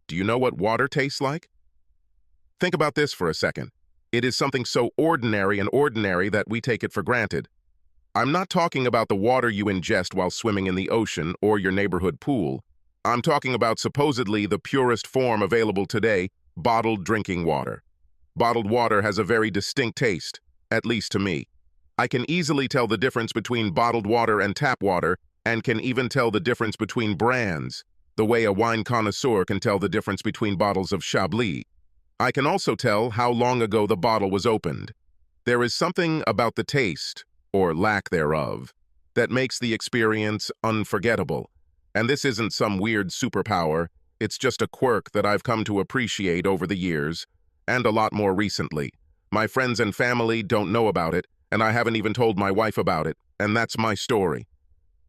Do you know what water tastes like? Think about this for a second. It is something so ordinary that we take it for granted. I'm not talking about the water you ingest while swimming in the ocean or your neighborhood pool. I'm talking about supposedly the purest form available today, bottled drinking water. Bottled water has a very distinct taste, at least to me. I can easily tell the difference between bottled water and tap water, and can even tell the difference between brands, the way a wine connoisseur can tell the difference between bottles of Chablis. I can also tell how long ago the bottle was opened. There is something about the taste, or lack thereof, that makes the experience unforgettable. And this isn't some weird superpower, it's just a quirk that I've come to appreciate over the years, and a lot more recently. My friends and family don't know about it, and I haven't even told my wife about it, and that's my story.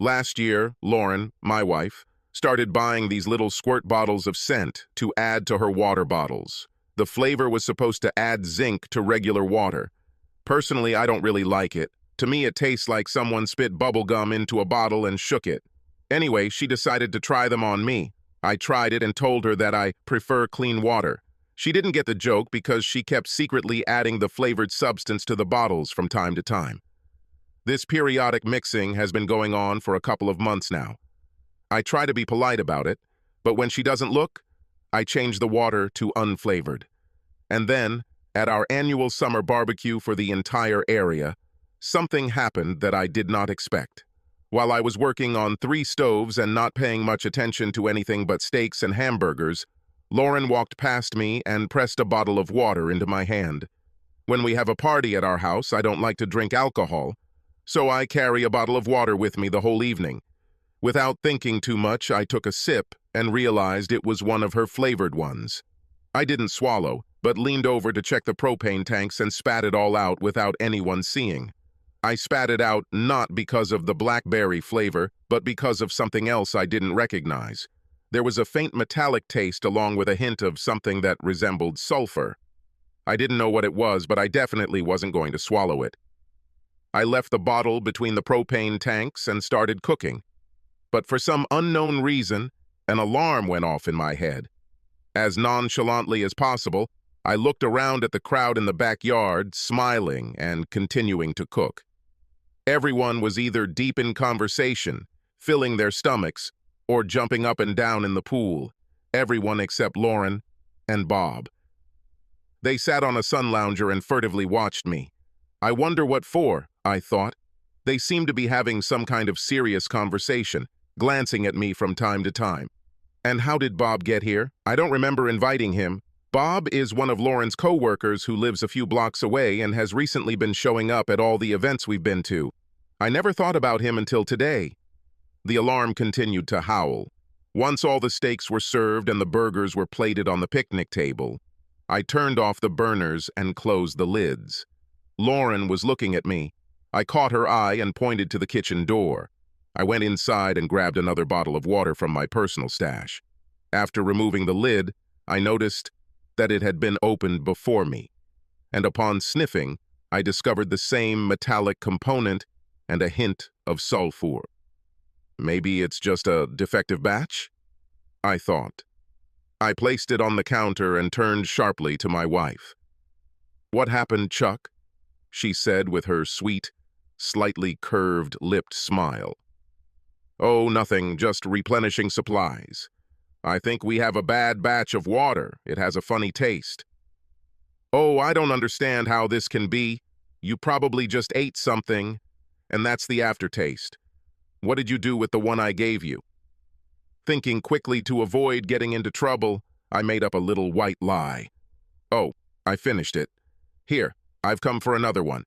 Last year, Lauren, my wife, started buying these little squirt bottles of scent to add to her water bottles. The flavor was supposed to add zinc to regular water. Personally, I don't really like it. To me, it tastes like someone spit bubble gum into a bottle and shook it. Anyway, she decided to try them on me. I tried it and told her that I prefer clean water. She didn't get the joke because she kept secretly adding the flavored substance to the bottles from time to time. This periodic mixing has been going on for a couple of months now. I try to be polite about it, but when she doesn't look, I change the water to unflavored. And then, at our annual summer barbecue for the entire area, something happened that I did not expect. While I was working on 3 stoves and not paying much attention to anything but steaks and hamburgers, Lauren walked past me and pressed a bottle of water into my hand. When we have a party at our house, I don't like to drink alcohol, so I carry a bottle of water with me the whole evening. Without thinking too much, I took a sip and realized it was one of her flavored ones. I didn't swallow, but leaned over to check the propane tanks and spat it all out without anyone seeing. I spat it out not because of the blackberry flavor, but because of something else I didn't recognize. There was a faint metallic taste along with a hint of something that resembled sulfur. I didn't know what it was, but I definitely wasn't going to swallow it. I left the bottle between the propane tanks and started cooking. But for some unknown reason, an alarm went off in my head. As nonchalantly as possible, I looked around at the crowd in the backyard, smiling and continuing to cook. Everyone was either deep in conversation, filling their stomachs, or jumping up and down in the pool. Everyone except Lauren and Bob. They sat on a sun lounger and furtively watched me. I wonder what for, I thought. They seemed to be having some kind of serious conversation, glancing at me from time to time. And how did Bob get here? I don't remember inviting him. Bob is one of Lauren's co-workers who lives a few blocks away and has recently been showing up at all the events we've been to. I never thought about him until today. The alarm continued to howl. Once all the steaks were served and the burgers were plated on the picnic table, I turned off the burners and closed the lids. Lauren was looking at me. I caught her eye and pointed to the kitchen door. I went inside and grabbed another bottle of water from my personal stash. After removing the lid, I noticed that it had been opened before me, and upon sniffing, I discovered the same metallic component and a hint of sulfur. Maybe it's just a defective batch? I thought. I placed it on the counter and turned sharply to my wife. "What happened, Chuck?" she said with her sweet, slightly curved-lipped smile. "Oh, nothing, just replenishing supplies. I think we have a bad batch of water. It has a funny taste." "Oh, I don't understand how this can be. You probably just ate something, and that's the aftertaste. What did you do with the one I gave you?" Thinking quickly to avoid getting into trouble, I made up a little white lie. "Oh, I finished it. Here, I've come for another one."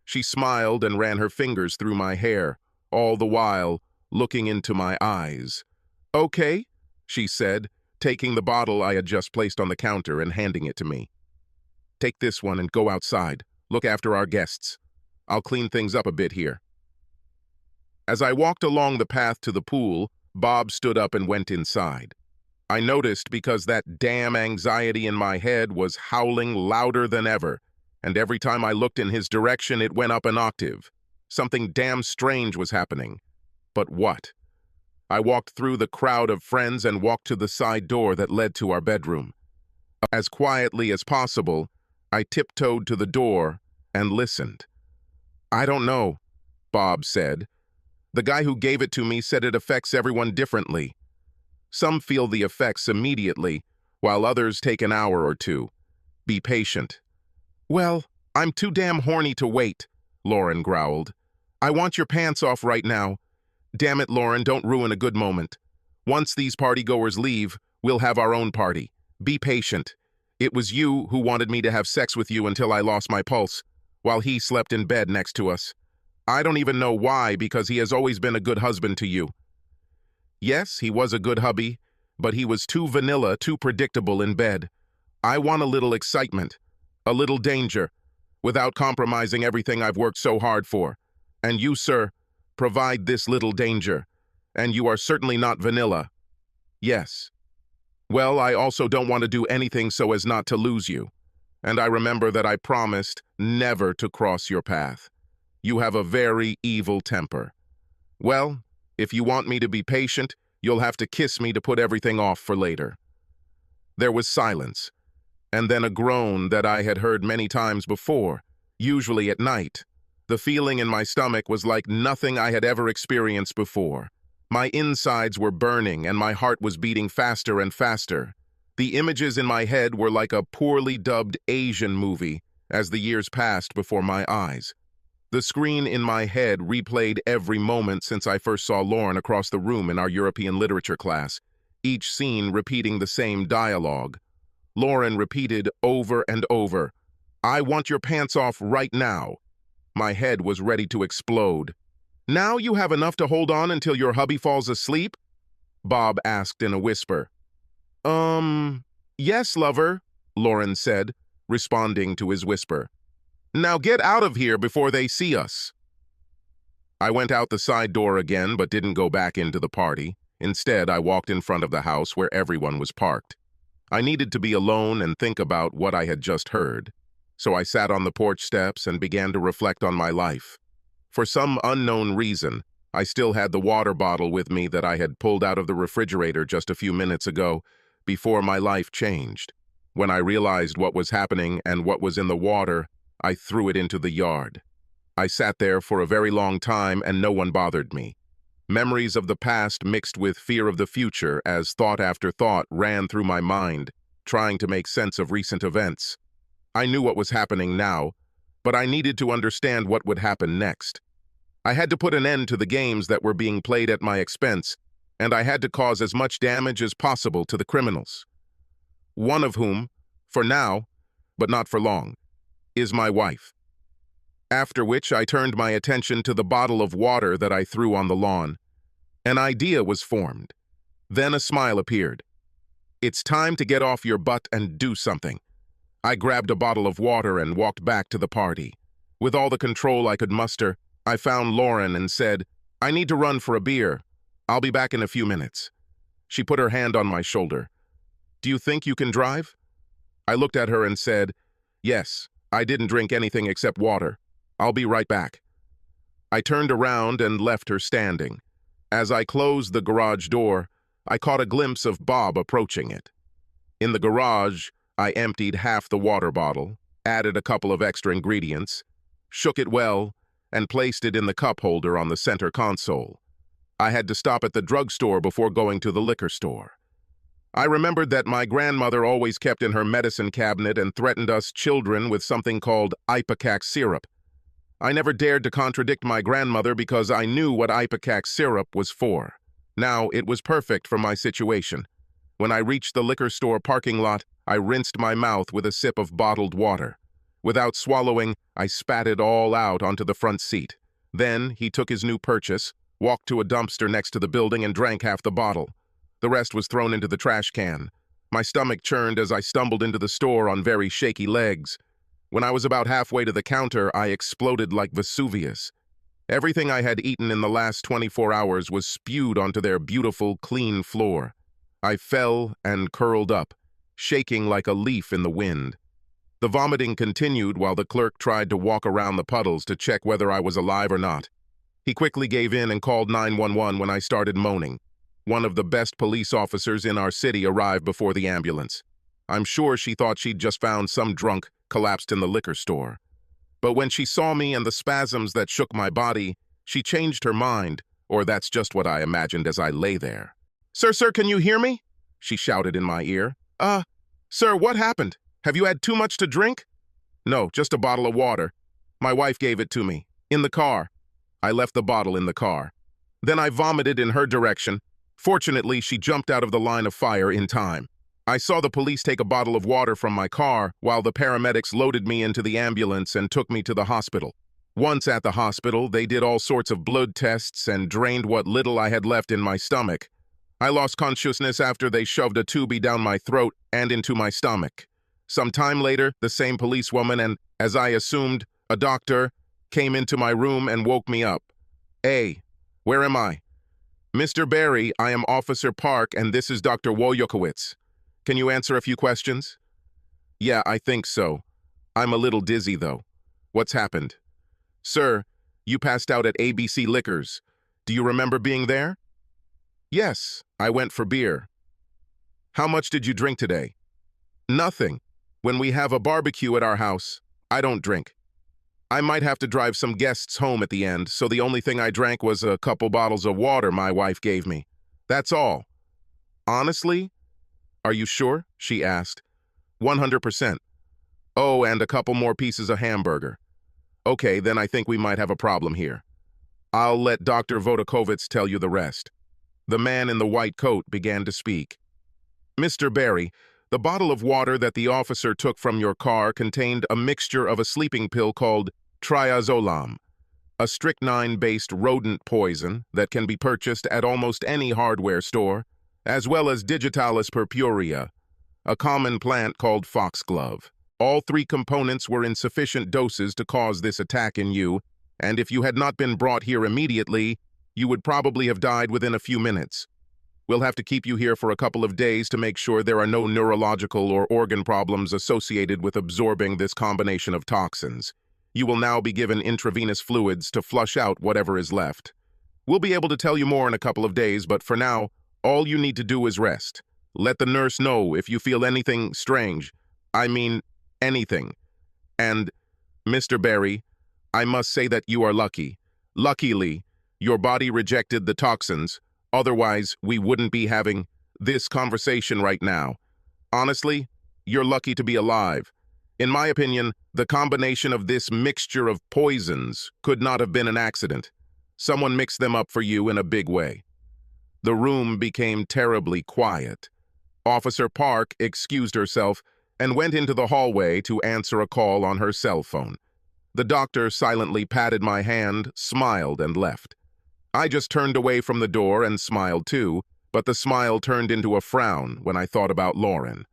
She smiled and ran her fingers through my hair, all the while looking into my eyes. "Okay," she said, taking the bottle I had just placed on the counter and handing it to me. "Take this one and go outside. Look after our guests. I'll clean things up a bit here." As I walked along the path to the pool, Bob stood up and went inside. I noticed because that damn anxiety in my head was howling louder than ever, and every time I looked in his direction, it went up an octave. Something damn strange was happening. But what? I walked through the crowd of friends and walked to the side door that led to our bedroom. As quietly as possible, I tiptoed to the door and listened. "I don't know," Bob said. "The guy who gave it to me said it affects everyone differently. Some feel the effects immediately, while others take an hour or two. Be patient." "Well, I'm too damn horny to wait," Lauren growled. "I want your pants off right now. Damn it, Lauren, don't ruin a good moment. Once these partygoers leave, we'll have our own party. Be patient. It was you who wanted me to have sex with you until I lost my pulse, while he slept in bed next to us. I don't even know why, because he has always been a good husband to you." Yes, he was a good hubby, but he was too vanilla, too predictable in bed. I want a little excitement, a little danger, without compromising everything I've worked so hard for. And you, sir, provide this little danger. And you are certainly not vanilla. Yes. Well, I also don't want to do anything so as not to lose you. And I remember that I promised never to cross your path. You have a very evil temper. Well, if you want me to be patient, you'll have to kiss me to put everything off for later." There was silence, and then a groan that I had heard many times before, usually at night. The feeling in my stomach was like nothing I had ever experienced before. My insides were burning and my heart was beating faster and faster. The images in my head were like a poorly dubbed Asian movie as the years passed before my eyes. The screen in my head replayed every moment since I first saw Lauren across the room in our European literature class, each scene repeating the same dialogue. Lauren repeated over and over, "I want your pants off right now." My head was ready to explode. "Now you have enough to hold on until your hubby falls asleep?" Bob asked in a whisper. Yes, lover," Lauren said, responding to his whisper. "Now get out of here before they see us." I went out the side door again, but didn't go back into the party. Instead, I walked in front of the house where everyone was parked. I needed to be alone and think about what I had just heard. So I sat on the porch steps and began to reflect on my life. For some unknown reason, I still had the water bottle with me that I had pulled out of the refrigerator just a few minutes ago, before my life changed. When I realized what was happening and what was in the water, I threw it into the yard. I sat there for a very long time and no one bothered me. Memories of the past mixed with fear of the future as thought after thought ran through my mind, trying to make sense of recent events. I knew what was happening now, but I needed to understand what would happen next. I had to put an end to the games that were being played at my expense, and I had to cause as much damage as possible to the criminals. One of whom, for now, but not for long, is my wife. After which I turned my attention to the bottle of water that I threw on the lawn. An idea was formed. Then a smile appeared. "It's time to get off your butt and do something." I grabbed a bottle of water and walked back to the party. With all the control I could muster, I found Lauren and said, "I need to run for a beer. I'll be back in a few minutes." She put her hand on my shoulder. "Do you think you can drive?" I looked at her and said, "Yes, I didn't drink anything except water. I'll be right back." I turned around and left her standing. As I closed the garage door, I caught a glimpse of Bob approaching it. In the garage, I emptied half the water bottle, added a couple of extra ingredients, shook it well, and placed it in the cup holder on the center console. I had to stop at the drugstore before going to the liquor store. I remembered that my grandmother always kept in her medicine cabinet and threatened us children with something called ipecac syrup. I never dared to contradict my grandmother because I knew what ipecac syrup was for. Now, it was perfect for my situation. When I reached the liquor store parking lot, I rinsed my mouth with a sip of bottled water. Without swallowing, I spat it all out onto the front seat. Then he took his new purchase, walked to a dumpster next to the building and drank half the bottle. The rest was thrown into the trash can. My stomach churned as I stumbled into the store on very shaky legs. When I was about halfway to the counter, I exploded like Vesuvius. Everything I had eaten in the last 24 hours was spewed onto their beautiful, clean floor. I fell and curled up, shaking like a leaf in the wind. The vomiting continued while the clerk tried to walk around the puddles to check whether I was alive or not. He quickly gave in and called 911 when I started moaning. one of the best police officers in our city, arrived before the ambulance. I'm sure she thought she'd just found some drunk collapsed in the liquor store. But when she saw me and the spasms that shook my body, she changed her mind, or that's just what I imagined as I lay there. Sir, can you hear me?" she shouted in my ear. Sir, what happened? Have you had too much to drink?" "No, just a bottle of water. My wife gave it to me. In the car." I left the bottle in the car. Then I vomited in her direction. Fortunately, she jumped out of the line of fire in time. I saw the police take a bottle of water from my car while the paramedics loaded me into the ambulance and took me to the hospital. Once at the hospital, they did all sorts of blood tests and drained what little I had left in my stomach. I lost consciousness after they shoved a tubie down my throat and into my stomach. Some time later, the same policewoman and, as I assumed, a doctor, came into my room and woke me up. "Hey, where am I?" "Mr. Barry, I am Officer Park, and this is Dr. Woyokowicz. Can you answer a few questions?" "Yeah, I think so. I'm a little dizzy, though. What's happened?" "Sir, you passed out at ABC Liquors. Do you remember being there?" "Yes, I went for beer." "How much did you drink today?" "Nothing. When we have a barbecue at our house, I don't drink. I might have to drive some guests home at the end, so the only thing I drank was a couple bottles of water my wife gave me. That's all." "Honestly? Are you sure?" she asked. 100%. "Oh, and a couple more pieces of hamburger." "Okay, then I think we might have a problem here. I'll let Dr. Vodakovitz tell you the rest." The man in the white coat began to speak. "Mr. Barry, the bottle of water that the officer took from your car contained a mixture of a sleeping pill called triazolam, a strychnine-based rodent poison that can be purchased at almost any hardware store, as well as digitalis purpurea, a common plant called foxglove. All three components were in sufficient doses to cause this attack in you, and if you had not been brought here immediately, you would probably have died within a few minutes. We'll have to keep you here for a couple of days to make sure there are no neurological or organ problems associated with absorbing this combination of toxins. You will now be given intravenous fluids to flush out whatever is left. We'll be able to tell you more in a couple of days, but for now, all you need to do is rest. Let the nurse know if you feel anything strange. I mean, anything. And, Mr. Barry, I must say that you are lucky. Luckily, your body rejected the toxins. Otherwise, we wouldn't be having this conversation right now. Honestly, you're lucky to be alive. In my opinion, the combination of this mixture of poisons could not have been an accident. Someone mixed them up for you in a big way." The room became terribly quiet. Officer Park excused herself and went into the hallway to answer a call on her cell phone. The doctor silently patted my hand, smiled, and left. I just turned away from the door and smiled too, but the smile turned into a frown when I thought about Lauren.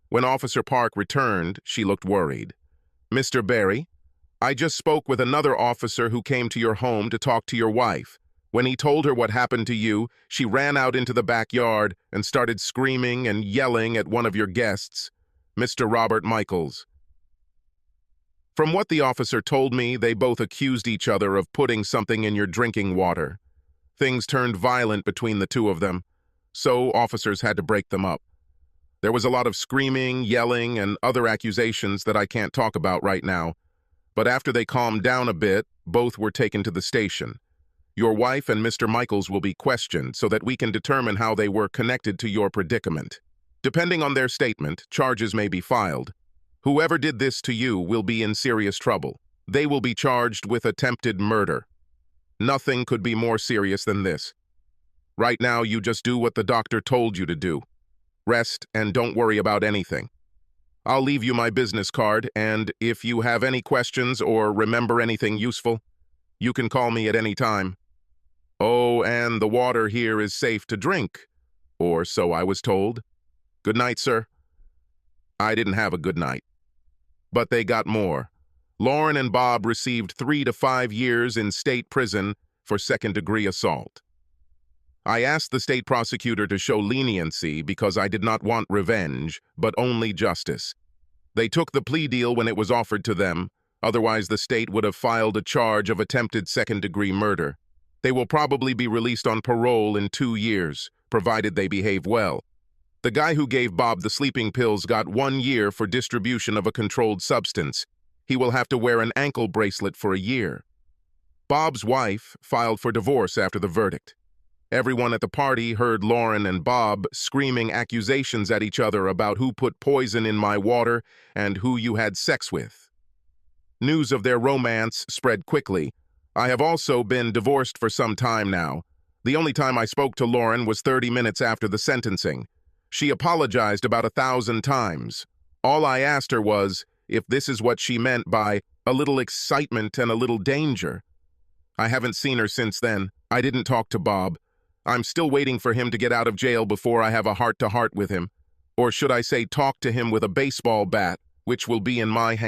When Officer Park returned, she looked worried. "Mr. Barry, I just spoke with another officer who came to your home to talk to your wife. When he told her what happened to you, she ran out into the backyard and started screaming and yelling at one of your guests, Mr. Robert Michaels. From what the officer told me, they both accused each other of putting something in your drinking water. Things turned violent between the two of them, so officers had to break them up. There was a lot of screaming, yelling, and other accusations that I can't talk about right now. But after they calmed down a bit, both were taken to the station. Your wife and Mr. Michaels will be questioned so that we can determine how they were connected to your predicament. Depending on their statement, charges may be filed. Whoever did this to you will be in serious trouble. They will be charged with attempted murder. Nothing could be more serious than this. Right now, you just do what the doctor told you to do. Rest and don't worry about anything. I'll leave you my business card, and if you have any questions or remember anything useful, you can call me at any time. Oh, and the water here is safe to drink, or so I was told. Good night, sir. I didn't have a good night. But they got more. Lauren and Bob received 3 to 5 years in state prison for second-degree assault. I asked the state prosecutor to show leniency because I did not want revenge, but only justice. They took the plea deal when it was offered to them, otherwise the state would have filed a charge of attempted second-degree murder. They will probably be released on parole in 2 years, provided they behave well. The guy who gave Bob the sleeping pills got 1 year for distribution of a controlled substance. He will have to wear an ankle bracelet for a year. Bob's wife filed for divorce after the verdict. Everyone at the party heard Lauren and Bob screaming accusations at each other about who put poison in my water and who you had sex with. News of their romance spread quickly. I have also been divorced for some time now. The only time I spoke to Lauren was 30 minutes after the sentencing. She apologized about 1,000 times. All I asked her was if this is what she meant by a little excitement and a little danger. I haven't seen her since then. I didn't talk to Bob. I'm still waiting for him to get out of jail before I have a heart-to-heart with him. Or should I say talk to him with a baseball bat, which will be in my hand.